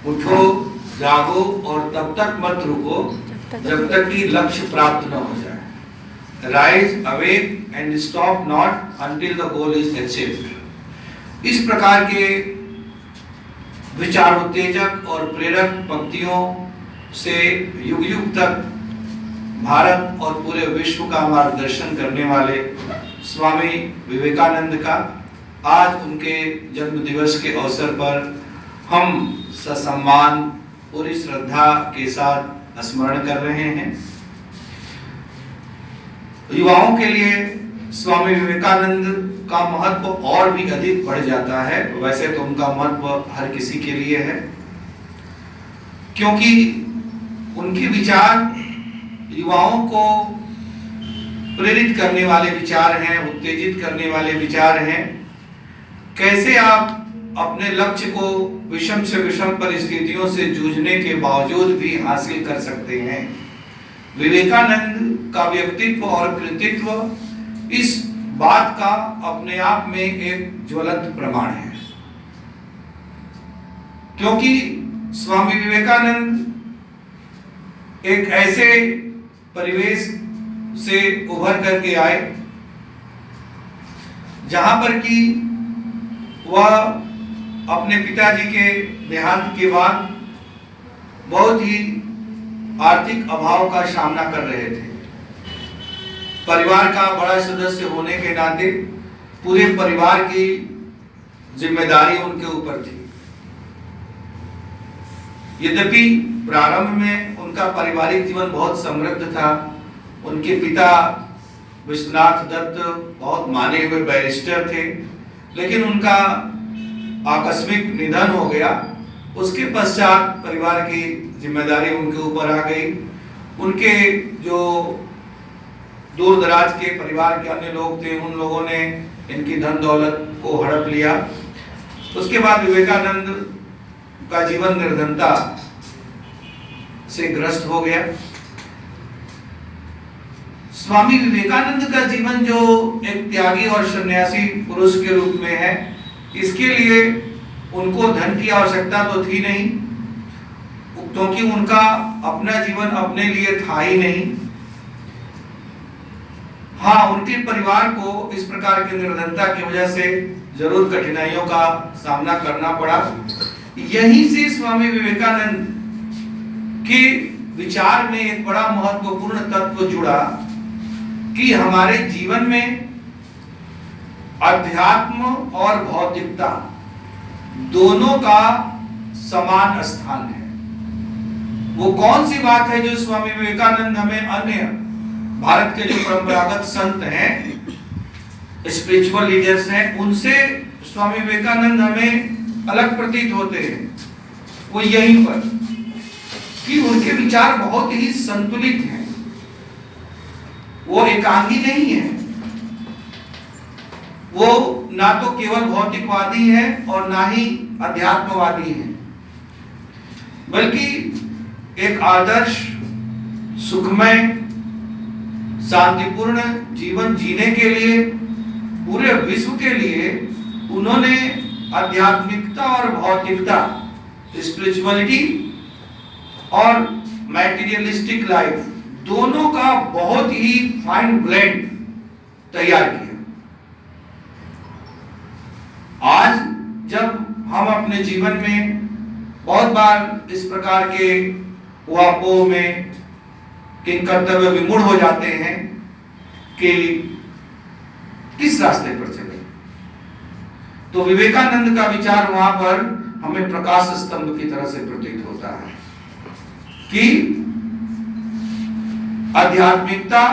उठो, जागो और तब तक मत रुको जब तक कि लक्ष्य प्राप्त न हो जाए। Rise awake and stop not until the goal is achieved. इस प्रकार के विचार उत्तेजक और प्रेरक पंक्तियों से युग युग तक भारत और पूरे विश्व का मार्गदर्शन करने वाले स्वामी विवेकानंद का आज उनके जन्म दिवस के अवसर पर हम ससम्मान पूरी श्रद्धा के साथ स्मरण कर रहे हैं। युवाओं के लिए स्वामी विवेकानंद का महत्व और भी अधिक बढ़ जाता है। वैसे तो उनका महत्व हर किसी के लिए है, क्योंकि उनके विचार युवाओं को प्रेरित करने वाले विचार हैं, उत्तेजित करने वाले विचार हैं। कैसे आप अपने लक्ष्य को विषम से विषम परिस्थितियों से जूझने के बावजूद भी हासिल कर सकते हैं। विवेकानंद का व्यक्तित्व और कृतित्व इस बात का अपने आप में एक ज्वलंत प्रमाण है, क्योंकि स्वामी विवेकानंद एक ऐसे परिवेश से उभर करके आए जहां पर कि वह अपने पिताजी के देहांत के बाद बहुत ही आर्थिक अभाव का सामना कर रहे थे। परिवार का बड़ा सदस्य होने के नाते पूरे परिवार की जिम्मेदारी उनके ऊपर थी। यद्यपि प्रारंभ में उनका पारिवारिक जीवन बहुत समृद्ध था। उनके पिता विश्वनाथ दत्त बहुत माने हुए बैरिस्टर थे, लेकिन उनका आकस्मिक निधन हो गया। उसके पश्चात परिवार की जिम्मेदारी उनके ऊपर आ गई। उनके जो दूर दराज के परिवार के अन्य लोग थे, उन लोगों ने इनकी धन दौलत को हड़प लिया। उसके बाद विवेकानंद का जीवन निर्धनता से ग्रस्त हो गया। स्वामी विवेकानंद का जीवन जो एक त्यागी और सन्यासी पुरुष के रूप में है, इसके लिए उनको धन की आवश्यकता तो थी नहीं, क्योंकि उनका अपना जीवन अपने लिए था ही नहीं। हाँ, उनके परिवार को इस प्रकार की निर्धनता की वजह से जरूर कठिनाइयों का सामना करना पड़ा। यहीं से स्वामी विवेकानंद के विचार में एक बड़ा महत्वपूर्ण तत्व जुड़ा कि हमारे जीवन में अध्यात्म और भौतिकता दोनों का समान स्थान है। वो कौन सी बात है जो स्वामी विवेकानंद हमें अन्य भारत के जो परंपरागत संत हैं, स्पिरिचुअल लीडर्स हैं, उनसे स्वामी विवेकानंद हमें अलग प्रतीत होते हैं? वो यहीं पर कि उनके विचार बहुत ही संतुलित हैं। वो एकांगी नहीं है। वो ना तो केवल भौतिकवादी है और ना ही अध्यात्मवादी है, बल्कि एक आदर्श सुखमय शांतिपूर्ण जीवन जीने के लिए पूरे विश्व के लिए उन्होंने आध्यात्मिकता और भौतिकता, स्पिरिचुअलिटी और मैटेरियलिस्टिक लाइफ दोनों का बहुत ही फाइन ब्लेंड तैयार किया। आज जब हम अपने जीवन में बहुत बार इस प्रकार के वापों में किन कर्तव्य विमूढ़ हो जाते हैं कि किस रास्ते पर चले, तो विवेकानंद का विचार वहां पर हमें प्रकाश स्तंभ की तरह से प्रतीत होता है कि आध्यात्मिकता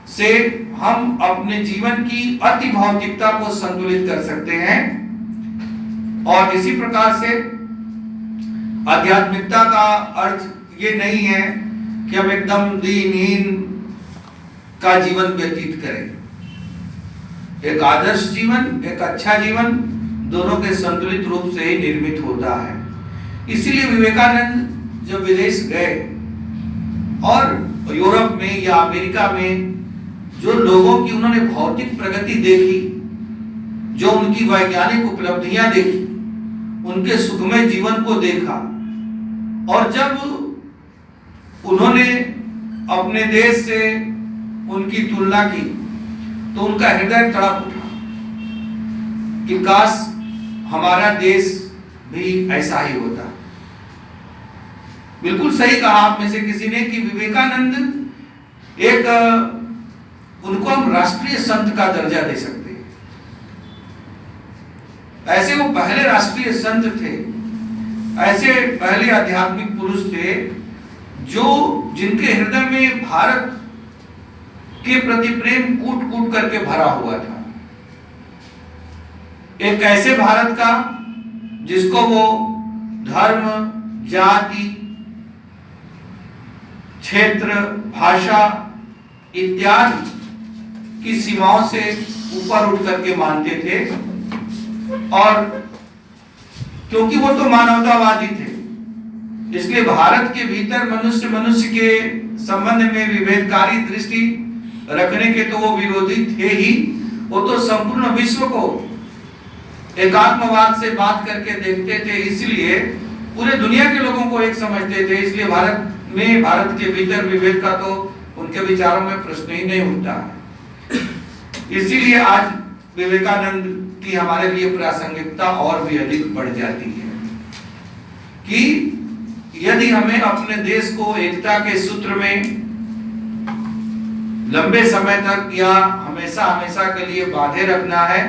से हम अपने जीवन की अति भौतिकता को संतुलित कर सकते हैं, और इसी प्रकार से आध्यात्मिकता का अर्थ ये नहीं है कि हम एकदम दीनहीन का जीवन व्यतीत करें। एक आदर्श जीवन, एक अच्छा जीवन दोनों के संतुलित रूप से ही निर्मित होता है। इसीलिए विवेकानंद जब विदेश गए और यूरोप में या अमेरिका में जो लोगों की उन्होंने भौतिक प्रगति देखी, जो उनकी वैज्ञानिक उपलब्धियां देखी, उनके सुखमय जीवन को देखा और जब उन्होंने अपने देश से उनकी तुलना की तो उनका हृदय तड़प उठा कि काश हमारा देश भी ऐसा ही होता। बिल्कुल सही कहा आप में से किसी ने कि विवेकानंद एक उनको हम राष्ट्रीय संत का दर्जा दे सकते हैं। ऐसे वो पहले राष्ट्रीय संत थे, ऐसे पहले आध्यात्मिक पुरुष थे जो जिनके हृदय में भारत के प्रति प्रेम कूट कूट करके भरा हुआ था। एक ऐसे भारत का जिसको वो धर्म, जाति, क्षेत्र, भाषा इत्यादि की सीमाओं से ऊपर उठ करके मानते थे और क्योंकि वो तो मानवतावादी थे इसलिए भारत के भीतर मनुष्य के संबंध में विभेदकारी दृष्टि रखने के तो वो विरोधी थे ही, वो तो संपूर्ण विश्व को एकात्मवाद से बात करके देखते थे, इसलिए पूरे दुनिया के लोगों को एक समझते थे। इसलिए भारत के भीतर विभेद का तो उनके विचारों में प्रश्न ही नहीं उठता। इसीलिए आज विवेकानंद की हमारे लिए प्रासंगिकता और भी अधिक बढ़ जाती है कि यदि हमें अपने देश को एकता के सूत्र में लंबे समय तक या हमेशा के लिए बांधे रखना है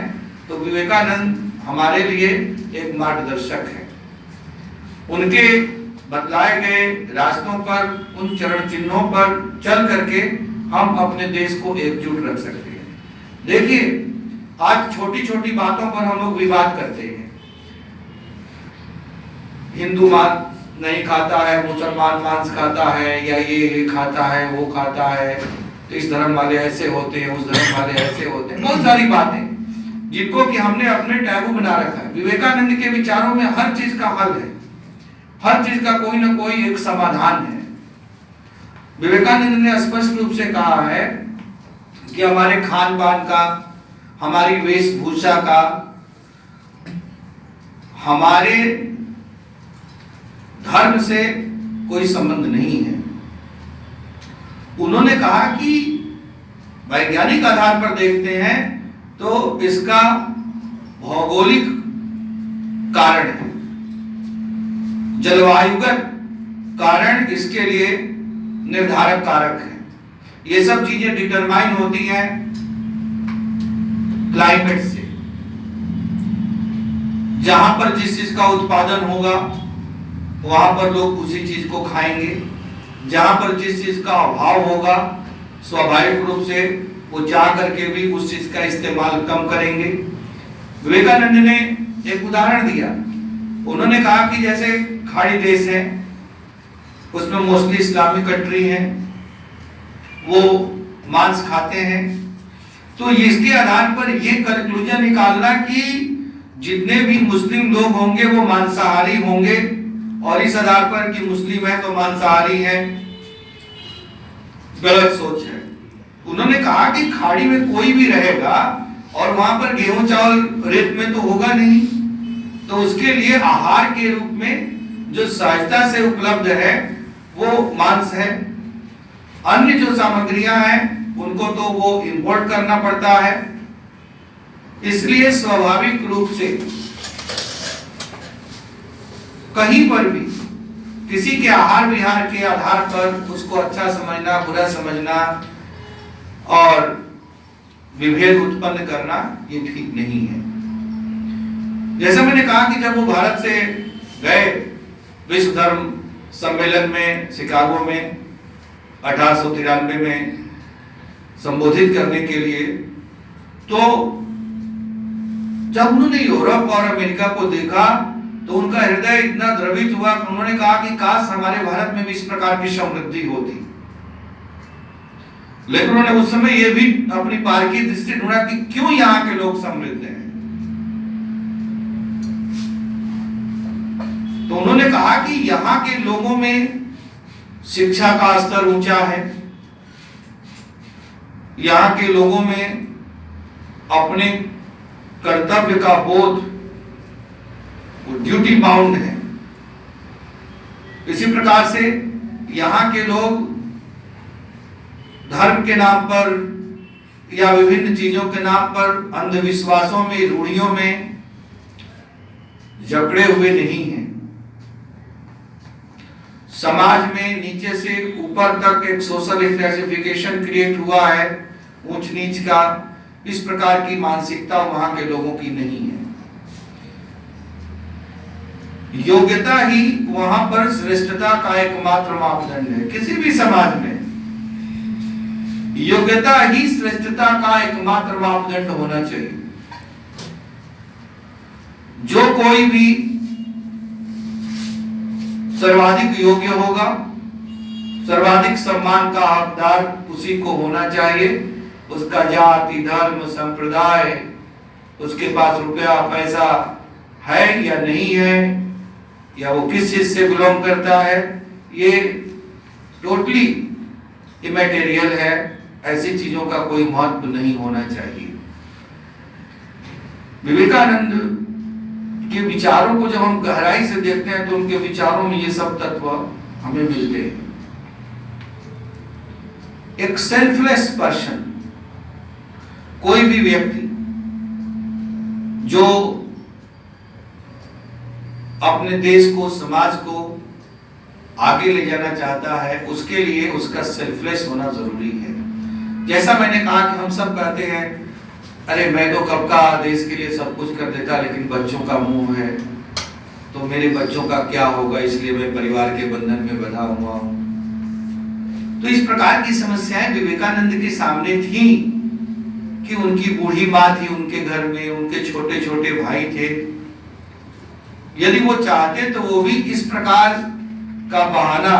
तो विवेकानंद हमारे लिए एक मार्गदर्शक है। उनके बतलाए गए रास्तों पर, उन चरण चिन्हों पर चल करके हम अपने देश को एकजुट रख सकते हैं। देखिए, आज छोटी छोटी बातों पर हम लोग विवाद करते हैं। हिंदू मांस नहीं खाता है, मुसलमान मांस खाता है, या ये खाता है, वो खाता है, तो इस धर्म वाले ऐसे होते हैं, उस धर्म वाले ऐसे होते हैं। बहुत सारी बातें जिनको कि हमने अपने टैबू बना रखा है। विवेकानंद के विचारों में हर चीज का हल है, हर चीज का कोई ना कोई एक समाधान है। विवेकानंद ने स्पष्ट रूप से कहा है कि हमारे खान पान का, हमारी वेशभूषा का, हमारे धर्म से कोई संबंध नहीं है। उन्होंने कहा कि वैज्ञानिक आधार पर देखते हैं तो इसका भौगोलिक कारण है, जलवायुगत कारण इसके लिए निर्धारक कारक है। ये सब चीजें डिटरमाइन होती हैं क्लाइमेट से। जहां पर जिस चीज का उत्पादन होगा वहां पर लोग उसी चीज को खाएंगे, जहां पर जिस चीज का अभाव होगा स्वाभाविक रूप से वो चाह करके भी उस चीज का इस्तेमाल कम करेंगे। विवेकानंद ने एक उदाहरण दिया। उन्होंने कहा कि जैसे खाड़ी देश है, उसमें मोस्टली इस्लामिक कंट्री है, वो मांस खाते हैं, तो इसके आधार पर ये कंक्लूजन निकालना कि जितने भी मुस्लिम लोग होंगे वो मांसाहारी होंगे, और इस आधार पर कि मुस्लिम है तो मांसाहारी है, गलत सोच है। उन्होंने कहा कि खाड़ी में कोई भी रहेगा और वहां पर गेहूं चावल रेत में तो होगा नहीं, तो उसके लिए आहार के रूप में जो सहजता से उपलब्ध है वो मांस है। अन्य जो सामग्रियां हैं उनको तो वो इंपोर्ट करना पड़ता है। इसलिए स्वाभाविक रूप से कहीं पर भी किसी के आहार विहार के आधार पर उसको अच्छा समझना, बुरा समझना और विभेद उत्पन्न करना ये ठीक नहीं है। जैसा मैंने कहा कि जब वो भारत से गए विश्व धर्म सम्मेलन में शिकागो में 1893 में संबोधित करने के लिए, तो जब उन्होंने यूरोप और अमेरिका को देखा तो उनका हृदय इतना द्रवित हुआ कि उन्होंने कहा कि काश हमारे भारत में भी इस प्रकार की समृद्धि होती। लेकिन उन्होंने उस समय यह भी अपनी पारखी दृष्टि ढूंढा कि क्यों यहाँ के लोग समृद्ध हैं। तो उन्होंने कहा कि यहाँ के लोगों में शिक्षा का स्तर ऊंचा है, यहाँ के लोगों में अपने कर्तव्य का बोध वो ड्यूटी बाउंड है। इसी प्रकार से यहाँ के लोग धर्म के नाम पर या विभिन्न चीजों के नाम पर अंधविश्वासों में, रूढ़ियों में जकड़े हुए नहीं हैं। समाज में नीचे से ऊपर तक एक सोशल क्लासिफिकेशन क्रिएट हुआ है, ऊंच नीच का। इस प्रकार की मानसिकता वहां के लोगों की नहीं है। योग्यता ही वहां पर श्रेष्ठता का एकमात्र मापदंड है। किसी भी समाज में योग्यता ही श्रेष्ठता का एकमात्र मापदंड होना चाहिए। जो कोई भी सर्वाधिक योग्य होगा, सर्वाधिक सम्मान का हकदार उसी को होना चाहिए। उसका जाति, धर्म, संप्रदाय, उसके पास रुपया पैसा है या नहीं है, या वो किस चीज से बिलोंग करता है, ये टोटली इमैटेरियल है। ऐसी चीजों का कोई महत्व नहीं होना चाहिए। विवेकानंद के विचारों को जब हम गहराई से देखते हैं तो उनके विचारों में ये सब तत्व हमें मिलते हैं। एक सेल्फलेस पर्सन, कोई भी व्यक्ति जो अपने देश को, समाज को आगे ले जाना चाहता है, उसके लिए उसका सेल्फलेस होना जरूरी है। जैसा मैंने कहा कि हम सब कहते हैं, अरे मैं तो कब का देश के लिए सब कुछ कर देता, लेकिन बच्चों का मुंह है, तो मेरे बच्चों का क्या होगा, इसलिए मैं परिवार के बंधन में बंधा हुआ हूं। तो इस प्रकार की समस्याएं विवेकानंद के सामने थी कि उनकी बूढ़ी माँ थी उनके घर में, उनके छोटे छोटे भाई थे। यदि वो चाहते तो वो भी इस प्रकार का बहाना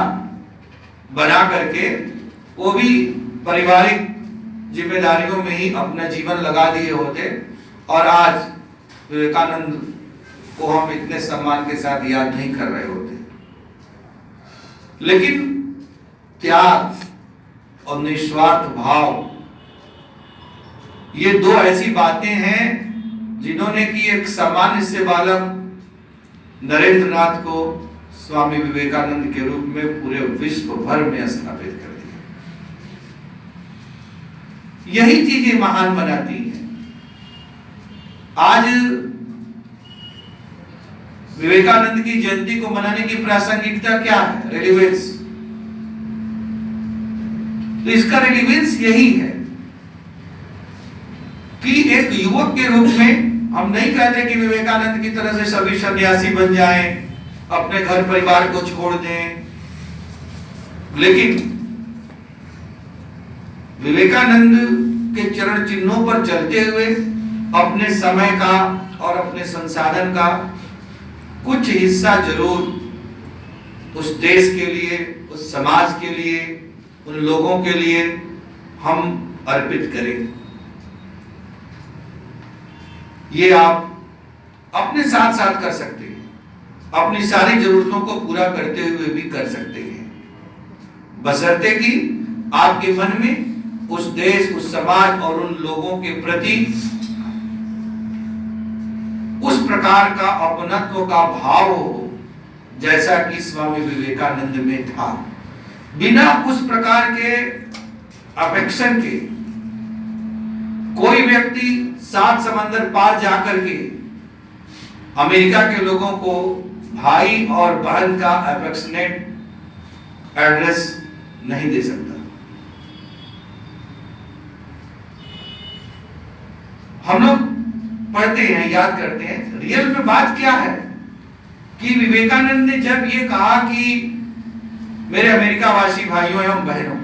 बना करके वो भी पारिवारिक जिम्मेदारियों में ही अपना जीवन लगा दिए होते, और आज विवेकानंद को हम इतने सम्मान के साथ याद नहीं कर रहे होते। लेकिन त्याग और निस्वार्थ भाव, ये दो ऐसी बातें हैं जिन्होंने कि एक सामान्य से बालक नरेंद्र नाथ को स्वामी विवेकानंद के रूप में पूरे विश्व भर में स्थापित कर दिया। यही चीजें महान बनाती हैं। आज विवेकानंद की जयंती को मनाने की प्रासंगिकता क्या है? रेलिवेंस। तो इसका रेलिवेंस यही है कि एक युवक के रूप में हम नहीं कहते कि विवेकानंद की तरह से सभी सन्यासी बन जाएं, अपने घर परिवार को छोड़ दें, लेकिन विवेकानंद के चरण चिन्हों पर चलते हुए अपने समय का और अपने संसाधन का कुछ हिस्सा जरूर उस देश के लिए, उस समाज के लिए, उन लोगों के लिए हम अर्पित करें। ये आप अपने साथ साथ कर सकते हैं, अपनी सारी जरूरतों को पूरा करते हुए भी कर सकते हैं, बशर्ते कि आपके मन में उस देश, उस समाज और उन लोगों के प्रति उस प्रकार का अपनत्व का भाव हो जैसा कि स्वामी विवेकानंद में था। बिना उस प्रकार के अफेक्शन के कोई व्यक्ति 7 समंदर पार जाकर के अमेरिका के लोगों को भाई और बहन का अफेक्शनेट एड्रेस नहीं दे सकता। हम लोग पढ़ते हैं, याद करते हैं, रियल में बात क्या है कि विवेकानंद ने जब ये कहा कि मेरे अमेरिका वासी भाइयों एवं बहनों,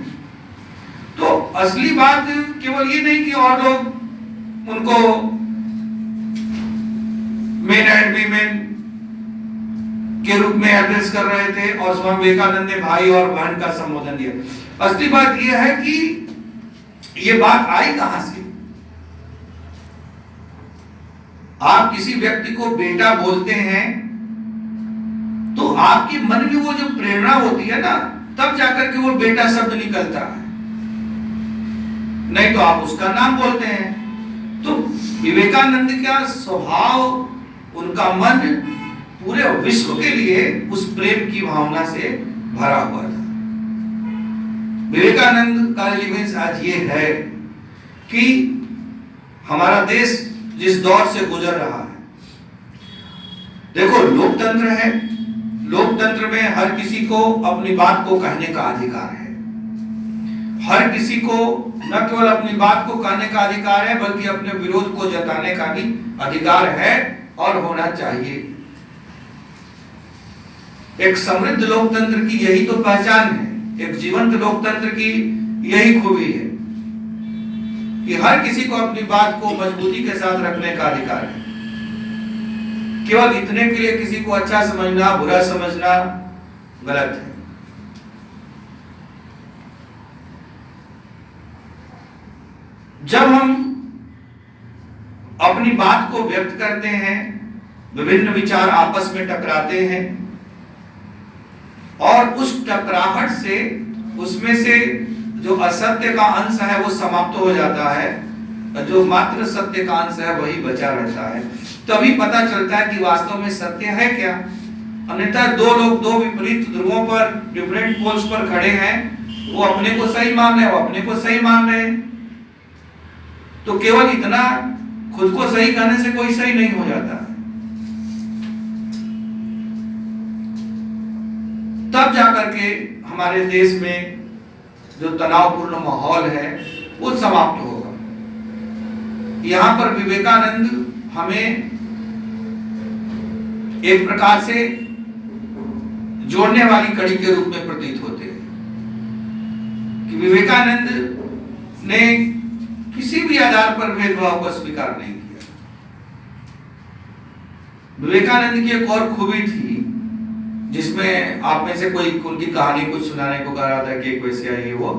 तो असली बात केवल ये नहीं कि और लोग उनको मेन एंड वीमेन के रूप में एड्रेस कर रहे थे और स्वामी विवेकानंद ने भाई और बहन का संबोधन दिया। असली बात यह है कि ये बात आई कहां से? आप किसी व्यक्ति को बेटा बोलते हैं तो आपके मन में वो जो प्रेरणा होती है ना, तब जाकर के वो बेटा शब्द निकलता है, नहीं तो आप उसका नाम बोलते हैं। तो विवेकानंद का स्वभाव, उनका मन विश्व के लिए उस प्रेम की भावना से भरा हुआ था। विवेकानंद का रिलेवेंस आज ये है कि हमारा देश जिस दौर से गुजर रहा है, देखो लोकतंत्र है, लोकतंत्र में हर किसी को अपनी बात को कहने का अधिकार है। हर किसी को न केवल अपनी बात को कहने का अधिकार है बल्कि अपने विरोध को जताने का भी अधिकार है और होना चाहिए। एक समृद्ध लोकतंत्र की यही तो पहचान है, एक जीवंत लोकतंत्र की यही खूबी है कि हर किसी को अपनी बात को मजबूती के साथ रखने का अधिकार है। केवल इतने के लिए किसी को अच्छा समझना, बुरा समझना गलत है। जब हम अपनी बात को व्यक्त करते हैं, विभिन्न विचार आपस में टकराते हैं और उस टकराहट से उसमें से जो असत्य का अंश है वो समाप्त हो जाता है, जो मात्र सत्य का अंश है वही बचा रहता है। तभी पता चलता है कि वास्तव में सत्य है क्या। अन्यथा दो लोग दो विपरीत ध्रुवों पर, डिफरेंट पोल्स पर खड़े हैं, वो अपने को सही मान रहे हैं, वो अपने को सही मान रहे हैं। तो केवल इतना खुद को सही कहने से कोई सही नहीं हो जाता। तब जाकर के हमारे देश में जो तनावपूर्ण माहौल है वो समाप्त होगा। यहां पर विवेकानंद हमें एक प्रकार से जोड़ने वाली कड़ी के रूप में प्रतीत होते हैं कि विवेकानंद ने किसी भी आधार पर भेदभाव को स्वीकार नहीं किया। विवेकानंद की एक और खूबी थी जिसमें आप में से कोई उनकी कहानी कुछ सुनाने को कह रहा था कि एक वैसे आई वो,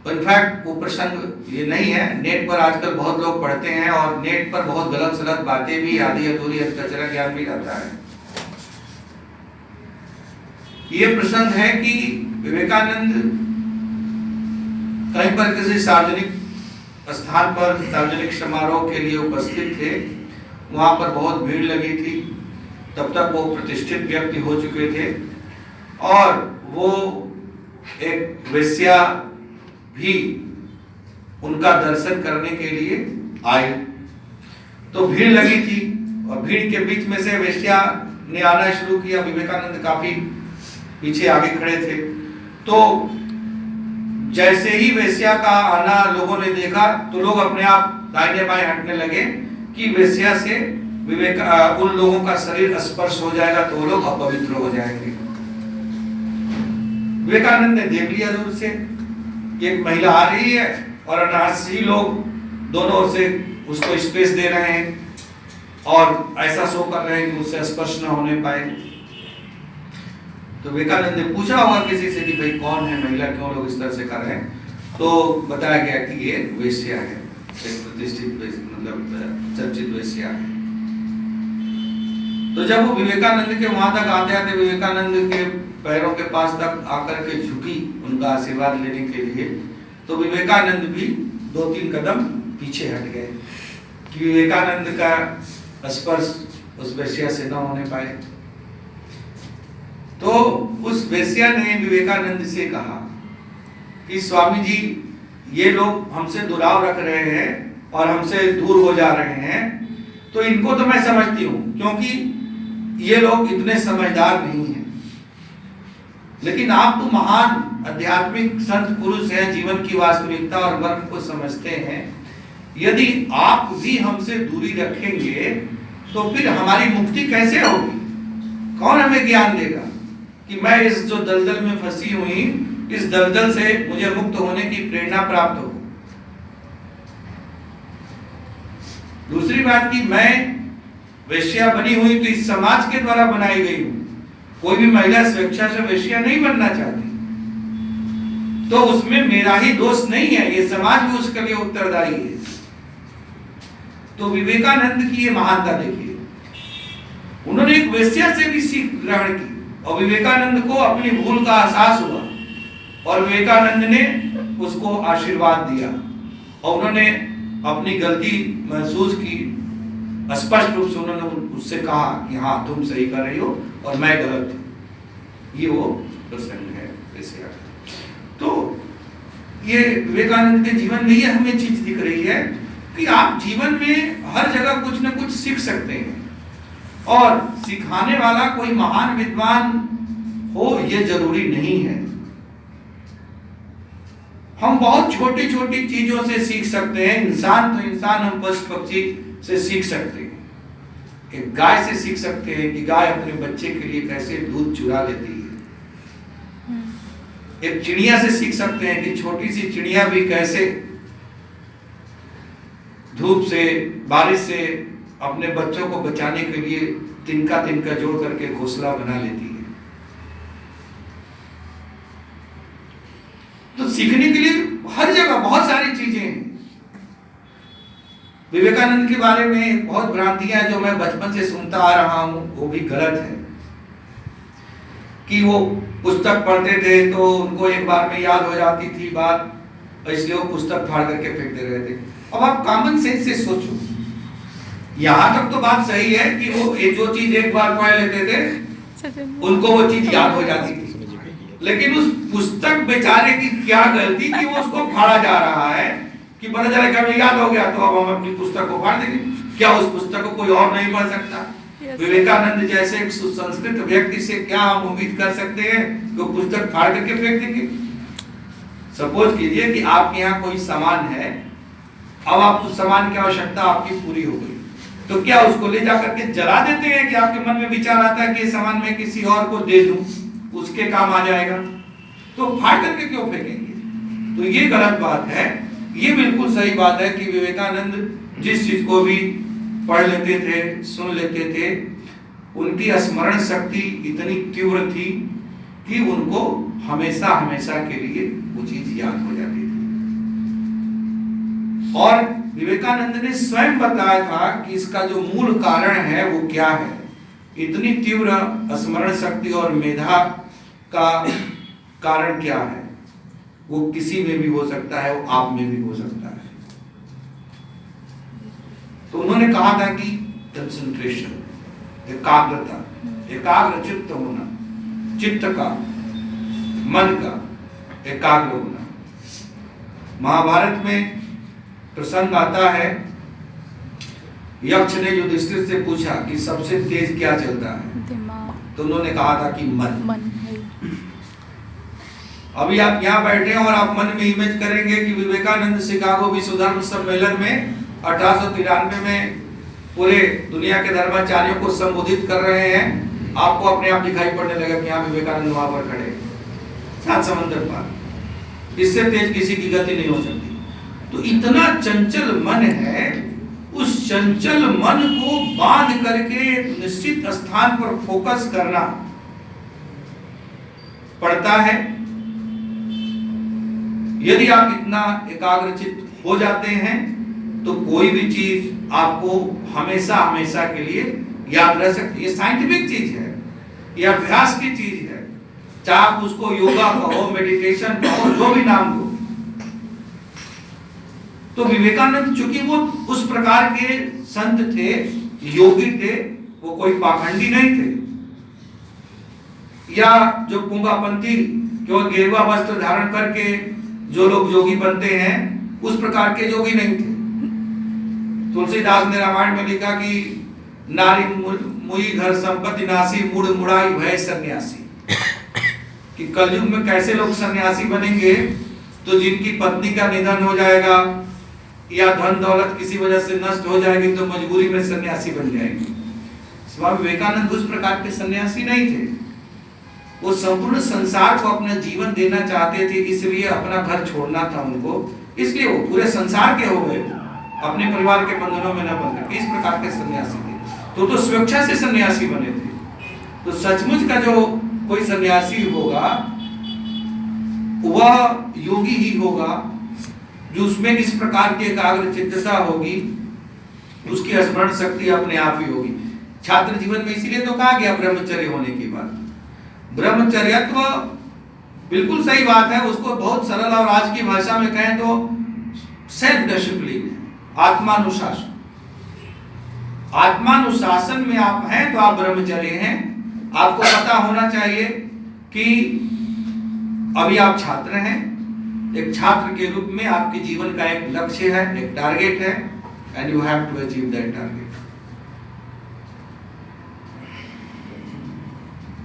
इनफैक्ट वो प्रसंग ये नहीं है, नेट पर आजकल बहुत लोग पढ़ते हैं और नेट पर बहुत गलत सलत बातें भी, आधी अधूरी कचरा ज्ञान भी रहता है। ये प्रसंग है कि विवेकानंद कहीं पर किसी सार्वजनिक स्थान पर सार्वजनिक समारोह के लिए उपस्थित थे। वहां पर बहुत भीड़ लगी थी, तब तक वो प्रतिष्ठित व्यक्ति हो चुके थे और वो एक वेश्या भी उनका दर्शन करने के लिए आई। तो भीड़ लगी थी और भीड़ के बीच में से वेश्या ने आना शुरू किया। विवेकानंद काफी पीछे आगे खड़े थे। तो जैसे ही वेश्या का आना लोगों ने देखा तो लोग अपने आप दाहिने बाएं हटने लगे कि वेश्या से उन लोगों का शरीर स्पर्श हो जाएगा तो वो लोग अपवित्र हो जाएंगे। विवेकानंद ने देख लिया दूर से कि एक महिला आ रही है और अनायासी लोग दोनों ओर से उसको स्पेस दे रहे हैं और ऐसा शो कर रहे हैं कि उससे स्पर्श न होने पाए। तो विवेकानंद ने पूछा होगा किसी से कि भाई कौन है महिला, क्यों लोग इस तरह से कर रहे हैं। तो बताया गया कि ये वेश्या है, एक प्रतिष्ठित मतलब चर्चित वेश्या है। तो जब वो विवेकानंद के वहां तक आते आते विवेकानंद के पैरों के पास तक आकर के झुकी उनका आशीर्वाद लेने के लिए, तो विवेकानंद भी 2-3 कदम पीछे हट गए कि विवेकानंद का स्पर्श उस वेश्या से न होने पाए। तो उस वेश्या ने विवेकानंद से कहा कि स्वामी जी, ये लोग हमसे दुराव रख रहे हैं और हमसे दूर हो जा रहे हैं, तो इनको तो मैं समझती हूँ क्योंकि ये लोग इतने समझदार नहीं हैं, लेकिन आप तो महान आध्यात्मिक संत पुरुष हैं, जीवन की वास्तविकता और मर्म को समझते हैं। यदि आप भी हमसे दूरी रखेंगे तो फिर हमारी मुक्ति कैसे होगी? कौन हमें ज्ञान देगा कि मैं इस जो दलदल में फंसी हुई, इस दलदल से मुझे मुक्त होने की प्रेरणा प्राप्त हो। दूसरी बात कि मैं वेश्या बनी हुई तो इस समाज के द्वारा बनाई गई हूं। कोई भी महिला स्वेच्छा से वेश्या नहीं बनना चाहती, तो उसमें मेरा ही दोष नहीं है, ये समाज भी उसके लिए उत्तरदायी है। तो विवेकानंद की ये महानता देखिए, उन्होंने एक वेश्या से भी सीख ग्रहण की और विवेकानंद को अपनी भूल का एहसास हुआ और विवेकानंद ने उसको आशीर्वाद दिया और उन्होंने अपनी गलती महसूस की स्पष्ट रूप से उन्होंने उससे कहा कि हाँ तुम सही कर रही हो और मैं गलत हूं। ये वो प्रसंग है ऐसे। तो ये विवेकानंद के जीवन में ये हमें चीज दिख रही है कि आप जीवन में हर जगह कुछ न कुछ सीख सकते हैं, और सिखाने वाला कोई महान विद्वान हो ये जरूरी नहीं है। हम बहुत छोटी छोटी चीजों से सीख सकते हैं। इंसान तो इंसान, हम पशु पक्षी से सीख सकते हैं। एक गाय से सीख सकते हैं कि गाय अपने बच्चे के लिए कैसे दूध चुरा लेती है। एक चिड़िया से सीख सकते हैं कि छोटी सी चिड़िया भी कैसे धूप से, बारिश से अपने बच्चों को बचाने के लिए तिनका तिनका जोड़ करके घोंसला बना लेती है। तो सीखने के लिए हर जगह बहुत सारी चीजें हैं। विवेकानंद के बारे में बहुत भ्रांतियां जो मैं बचपन से सुनता आ रहा हूं, वो भी गलत है। कि वो पुस्तक पढ़ते थे तो उनको एक बार में याद हो जाती थी बात, इसलिए वो पुस्तक फाड़ करके फेंक दे रहे थे। अब आप कॉमन सेंस से सोचो, यहां तक तो बात सही है कि वो जो चीज एक बार पढ़ लेते थे उनको वो चीज याद हो जाती थी, लेकिन उस पुस्तक बेचारे की क्या गलती कि वो उसको फाड़ा जा रहा है कि पता चला कि हमें याद हो गया तो अब हम अपनी पुस्तक को फाड़ देंगे। क्या उस पुस्तक को कोई और नहीं पढ़ सकता? विवेकानंद जैसे एक सुसंस्कृत व्यक्ति से क्या हम उम्मीद कर सकते हैं कि वो पुस्तक फाड़ करके फेंक देंगे? सपोज कीजिए कि आपके यहाँ कोई सामान है, अब आप उस सामान की आवश्यकता आपकी पूरी हो गई, तो क्या उसको ले जाकर के जला देते हैं कि आपके मन में विचार आता है कि सामान मैं किसी और को दे दूं, उसके काम आ जाएगा? तो फाड़ करके क्यों फेंकेंगे? तो ये गलत बात है। ये बिल्कुल सही बात है कि विवेकानंद जिस चीज को भी पढ़ लेते थे, सुन लेते थे, उनकी स्मरण शक्ति इतनी तीव्र थी कि उनको हमेशा हमेशा के लिए वो चीज याद हो जाती थी। और विवेकानंद ने स्वयं बताया था कि इसका जो मूल कारण है वो क्या है। इतनी तीव्र स्मरण शक्ति और मेधा का कारण क्या है? वो किसी में भी हो सकता है, वो आप में भी हो सकता है। तो उन्होंने कहा था कि कंसंट्रेशन, एकाग्रता, एकाग्र चित्त होना, चित्त का, मन का एकाग्र होना। महाभारत में प्रसंग आता है, यक्ष ने युधिष्ठिर से पूछा कि सबसे तेज क्या चलता है, तो उन्होंने कहा था कि मन। अभी आप यहाँ बैठे हैं और आप मन में इमेज करेंगे कि विवेकानंद शिकागो विश्व धर्म सम्मेलन में 1893 में पूरे दुनिया के धर्माचार्यों को संबोधित कर रहे हैं। आपको अपने आप दिखाई पड़ने लगा कि यहाँ विवेकानंद वहां पर खड़े, सात समंदर पार। इससे तेज किसी की गति नहीं हो सकती। तो इतना चंचल मन है, उस चंचल मन को बांध करके निश्चित स्थान पर फोकस करना पड़ता है। यदि आप इतना एकाग्रचित्त हो जाते हैं तो कोई भी चीज आपको हमेशा हमेशा के लिए याद रह सकती है। ये साइंटिफिक चीज है, ये अभ्यास की चीज है। चाहे आप उसको योगा कहो, मेडिटेशन कहो, जो भी नाम दो। तो विवेकानंद चूंकि वो उस प्रकार के संत थे, योगी थे, वो कोई पाखंडी नहीं थे, या जो पुंगापंथी केवल गेरुआ वस्त्र धारण करके जो लोग योगी बनते हैं उस प्रकार के योगी नहीं थे। तुलसीदास ने रामायण में लिखा कि नारी मुई घर संपत्ति नासी, मुड़ मुड़ाई भय सन्यासी। कि कलयुग में कैसे लोग सन्यासी बनेंगे? तो जिनकी पत्नी का निधन हो जाएगा या धन दौलत किसी वजह से नष्ट हो जाएगी तो मजबूरी में सन्यासी बन जाएंगे। स्वामी विवेकानंद उस प्रकार के सन्यासी नहीं थे। वो संपूर्ण संसार को अपना जीवन देना चाहते थे, इसलिए अपना घर छोड़ना था उनको, इसलिए वो पूरे संसार के हो गए, अपने परिवार के बंधनों में न बंध करके। इस प्रकार के सन्यासी थे। तो स्वेच्छा से सन्यासी बने थे। तो सचमुच का जो कोई सन्यासी होगा वह योगी ही होगा, जो उसमें इस प्रकार की एकाग्र चित्तता होगी, उसकी स्मरण शक्ति अपने आप ही होगी। छात्र जीवन में इसीलिए तो कहा गया ब्रह्मचर्य होने की बात। ब्रह्मचर्यत्व बिल्कुल सही बात है, उसको बहुत सरल और आज की भाषा में कहें तो सेल्फ डिसिप्लिन है, आत्मानुशासन। आत्मानुशासन में आप हैं तो आप ब्रह्मचर्य हैं। आपको पता होना चाहिए कि अभी आप छात्र हैं, एक छात्र के रूप में आपके जीवन का एक लक्ष्य है, एक टारगेट है, and you have to achieve that target.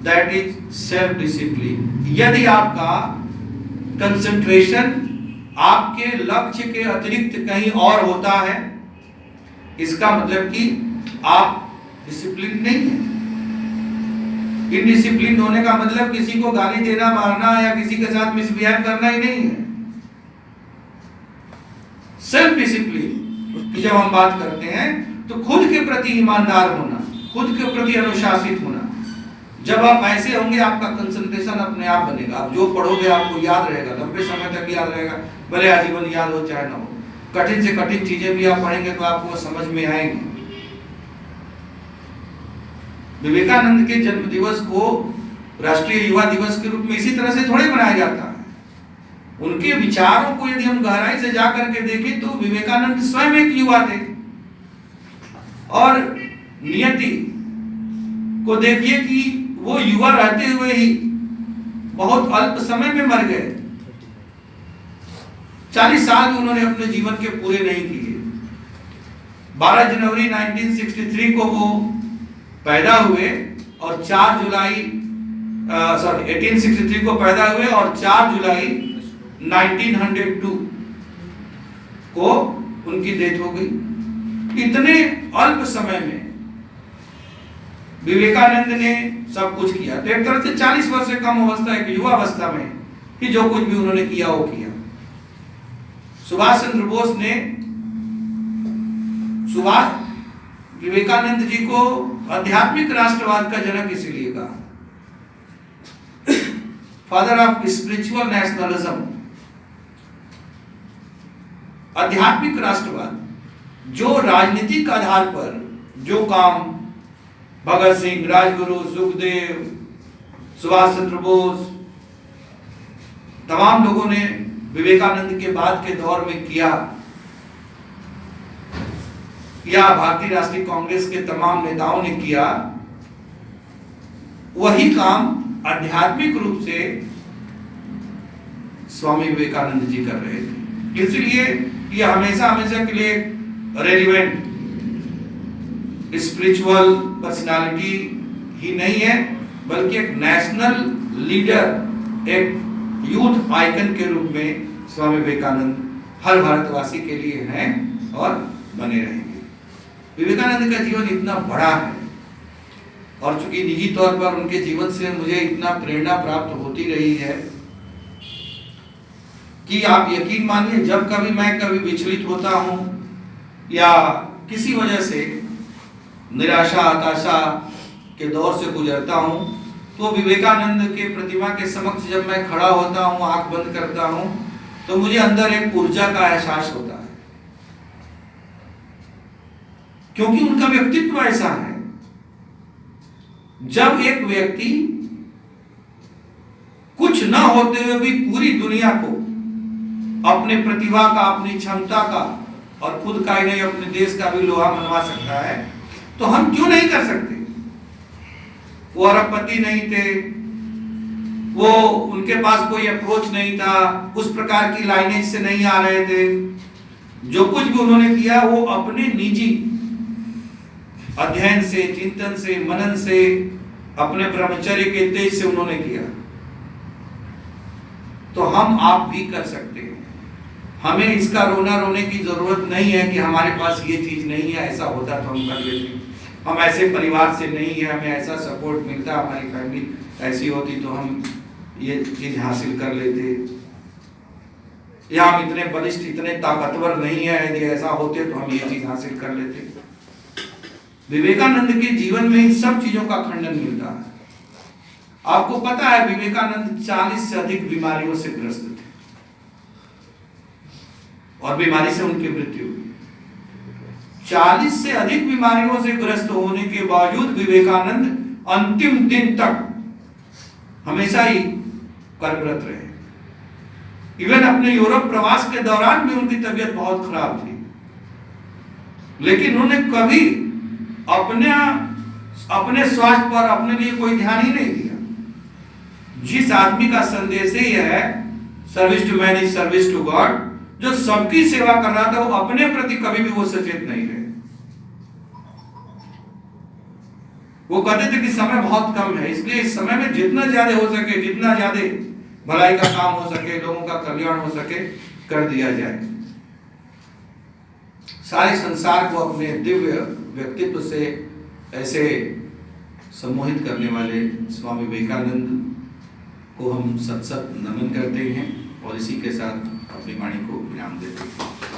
That is self discipline. यदि आपका कंसंट्रेशन आपके लक्ष्य के अतिरिक्त कहीं और होता है, इसका मतलब कि आप डिसिप्लिन नहीं है। इनडिसिप्लिन होने का मतलब किसी को गाली देना, मारना या किसी के साथ मिसबिहेव करना ही नहीं है। सेल्फ डिसिप्लिन की जब हम बात करते हैं तो खुद के प्रति ईमानदार होना, खुद के प्रति अनुशासित होना। जब आप ऐसे होंगे आपका कंसंट्रेशन अपने आप बनेगा। आप जो पढ़ोगे आपको याद रहेगा, लंबे समय तक याद रहेगा, भले आजीवन याद हो चाहे ना हो। कठिन से कठिन चीजें भी आप पढ़ेंगे तो आपको समझ में आएंगी। विवेकानंद के जन्म दिवस को राष्ट्रीय युवा दिवस के रूप में इसी तरह से थोड़े मनाया जाता है। उनके विचारों को यदि हम गहराई से जाकर के देखें तो विवेकानंद स्वयं एक युवा थे। और नियति को देखिए कि वो युवा रहते हुए ही बहुत अल्प समय में मर गए। 40 साल भी उन्होंने अपने जीवन के पूरे नहीं किए। 12 जनवरी 1963 को वो पैदा हुए और 4 जुलाई 1863 को पैदा हुए और 4 जुलाई 1902 को उनकी डेथ हो गई। इतने अल्प समय में विवेकानंद ने सब कुछ किया। तो एक तरह से 40 वर्ष से कम अवस्था, एक युवा अवस्था में ही जो कुछ भी उन्होंने किया वो किया। सुभाष चंद्र बोस ने विवेकानंद जी को आध्यात्मिक राष्ट्रवाद का जनक इसीलिए कहा, फादर ऑफ स्पिरिचुअल नेशनलिज्म। आध्यात्मिक राष्ट्रवाद जो राजनीतिक आधार पर जो काम भगत सिंह, राजगुरु, सुखदेव, सुभाष चंद्र बोस, तमाम लोगों ने विवेकानंद के बाद के दौर में किया, या भारतीय राष्ट्रीय कांग्रेस के तमाम नेताओं ने किया, वही काम आध्यात्मिक रूप से स्वामी विवेकानंद जी कर रहे थे। इसलिए ये हमेशा के लिए रेलिवेंट स्पिरिचुअल पर्सनालिटी ही नहीं है, बल्कि एक नेशनल लीडर, एक यूथ आइकन के रूप में स्वामी विवेकानंद हर भारतवासी के लिए हैं और बने रहेंगे। विवेकानंद का जीवन इतना बड़ा है और चूंकि निजी तौर पर उनके जीवन से मुझे इतना प्रेरणा प्राप्त होती रही है कि आप यकीन मानिए, जब कभी मैं कभी विचलित होता हूं या किसी वजह से निराशा हताशा के दौर से गुजरता हूं, तो विवेकानंद के प्रतिमा के समक्ष जब मैं खड़ा होता हूं, आंख बंद करता हूं, तो मुझे अंदर एक ऊर्जा का एहसास होता है, क्योंकि उनका व्यक्तित्व ऐसा है। जब एक व्यक्ति कुछ न होते हुए भी पूरी दुनिया को अपने प्रतिभा का, अपनी क्षमता का और खुद का ही नहीं अपने देश का भी लोहा मनवा सकता है, तो हम क्यों नहीं कर सकते। वो अरबपति नहीं थे, वो उनके पास कोई अप्रोच नहीं था, उस प्रकार की लाइनेज से नहीं आ रहे थे। जो कुछ भी उन्होंने किया वो अपने निजी अध्ययन से, चिंतन से, मनन से, अपने ब्रह्मचर्य के तेज से उन्होंने किया। तो हम आप भी कर सकते हैं। हमें इसका रोने की जरूरत नहीं है कि हमारे पास ये चीज नहीं है, ऐसा होता तो हम कर लेते। हम ऐसे परिवार से नहीं है, हमें ऐसा सपोर्ट मिलता, हमारी फैमिली ऐसी होती तो हम ये चीज हासिल कर लेते, या हम इतने बलिष्ठ, इतने ताकतवर नहीं है, यदि ऐसा होते तो हम ये चीज हासिल कर लेते। विवेकानंद के जीवन में इन सब चीजों का खंडन मिलता है। आपको पता है विवेकानंद 40 से अधिक बीमारियों से ग्रस्त थे और बीमारी से उनकी मृत्यु हुई। 40 से अधिक बीमारियों से ग्रस्त होने के बावजूद विवेकानंद अंतिम दिन तक हमेशा ही कर्मरत रहे। इवन अपने यूरोप प्रवास के दौरान भी उनकी तबीयत बहुत खराब थी, लेकिन उन्होंने कभी अपने स्वास्थ्य पर अपने लिए कोई ध्यान ही नहीं दिया। जिस आदमी का संदेश ही है service to man is service to God, जो सबकी सेवा कर रहा था, वो अपने प्रति कभी भी वो सचेत नहीं रहे। वो कहते थे कि समय बहुत कम है, इसलिए इस समय में जितना ज्यादा हो सके, जितना ज्यादा भलाई का काम हो सके, लोगों का कल्याण हो सके, कर दिया जाए। सारे संसार को अपने दिव्य व्यक्तित्व से ऐसे सम्मोहित करने वाले स्वामी विवेकानंद को हम सत सत नमन करते हैं और इसी के साथ अपनी वाणी को विराम देते हैं।